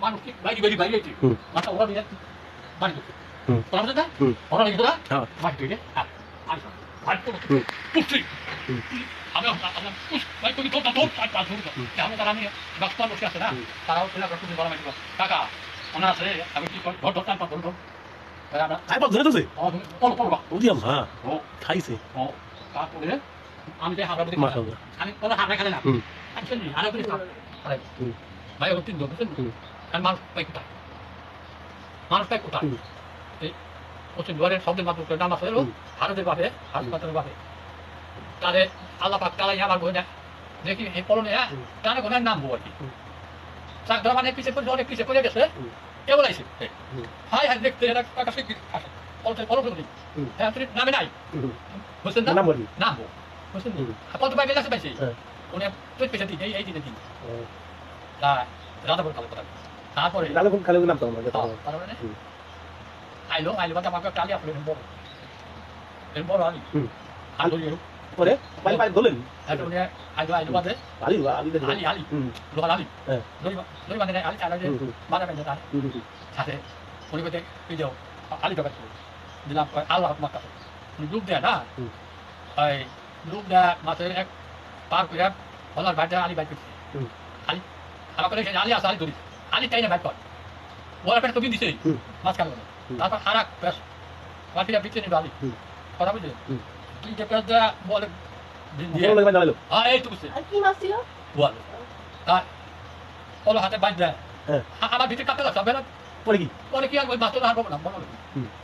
মানুষ কি বাইরে বাইরে গেছে মাথা ওরা দিয়ে বাড়ি ঢুকছে তোরা বুঝতে ওরা লিখে তোরা বাড়ি ঢুকে আর বাড়ি তো পুষ্টি আমি ভাই তুমি তো আর পাঁচ ধরুন আমি তারা আমি ডাক্তার বসে আছে না তারাও ছেলে তুমি বলা মাইছিল কাকা ওনা আছে আমি কি ঘর ধরতাম পাঁচ ধরুন তারপরে আমি যে হাবড়া আমি কোনো হাবড়া খেলে না ভাই ওর তিন বুঝলেন কারণ মানুষ পাই কোথায় মানুষ পাই কোথায় এই পশ্চিম দুয়ারের শব্দের মাত্র নাম আছে ভারতের বাপে হাসপাতালের বাপে তাদের আল্লাহ পাক তালাই আমার বই দেখি এই পলনে টানে কোথায় নাম বই আর কি চাক ধরা মানে পিছিয়ে পড়ে অনেক পিছিয়ে পড়ে গেছে কে বলাইছে হাই হাই দেখতে এটা কাছে পলতে পলতে বলি হ্যাঁ তুমি নামে নাই বুঝছেন না নাম বুঝছেন পলতে পাই গেছে পাইছে উনি তুই পেছনে দিন এই দিনে দিন রাধাপুর খালে কথা তারপরে রাধাপুর খালে নাম তো তারপরে আইলো বাদ আমাকে টালি আপনি বড় আলি আর ধরি পরে পাই পাই বলেন তারপরে আইলো বাদে আলি লোহার আলি ধরি বাদে আলি চালা যে বাদা বেঁধে তার সাথে উনি বলতে এই যাও আলি জগৎ দিলাম আল্লাহ মাক্কা উনি ডুব দেয় না ওই ডুব দেয় মাছের এক পার করে হলার বাইরে আলি বাইক করছে আলি আমার করে আলি আসে আলি ধরি আলি চাই না বাইক কর বলার পেটে তুমি দিছে মাছ কালো তারপর আর এক বেশ পাটিটা পিছিয়ে নিবে আলি কথা বুঝলে তুই যে পেঁচ দেয়া বলে হ্যাঁ এই তো বুঝছে বল তার পলো হাতে বাইক দেয় আমার ভিতরে কাঁপতে লাগছে বেলা পরে কি আর ওই মাছ তো হারবো না বলো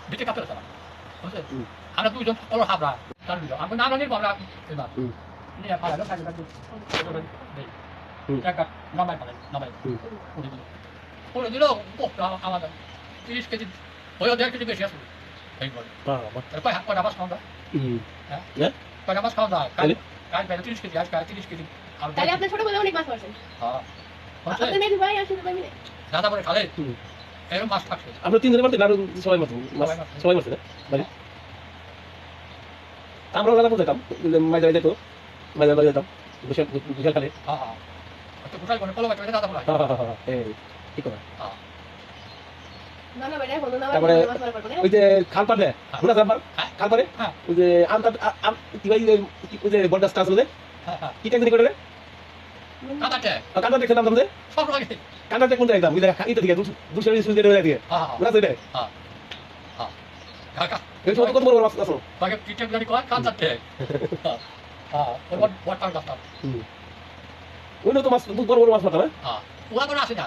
ভিতরে কাঁপতে লাগছে বুঝছে আমরা দুজন পলো হাবড়া তার দিল আমি না নির্ভর এবার নিয়ে পালালো নামাই করে দিল আমাদের 30 কেজি ওই 1.5 কেজি বেশি আসবে কয়টা মাছ খাওয়া যায় কয়টা মাছ খাওয়া যায় কাল 30 কেজি আজ 30 কেজি তাহলে আপনি ছোট বলে অনেক মাছ মারছেন হ্যাঁ আপনি মেয়ে ভাই আসলে ভাই মিলে দাদা বলে খালে এরকম মাছ থাকছে আমরা 3 জনের মারতে না সবাই মারছে না মানে আমরা রাধাপুর যেতাম মাইজা যেত মাইজা যেতাম বিশাল খালে তো কোথায় কোন কলম আছে দাদা বলে এই কি করে না না ভাই বলো না তারপরে ওই যে খাল পারে পুরো খাল পারে ওই যে কি ভাই ওই যে বড় গাছটা আছে কি টেকনিক করে রে কাঁটাতে খেলাম তুমি সব লাগে কাঁটাতে কোন জায়গা ওই জায়গা এটা দিকে দুশো সুই দিয়ে দিকে পুরো সেটা কাকা এই ছোট কত বড় মাছ আছে বাকি পিটেক গাড়ি কয় কাঁটাতে ওই বড় বড় কাঁটা ওই তো মাছ বড় বড় মাছ পাতা ওরা করে আসে না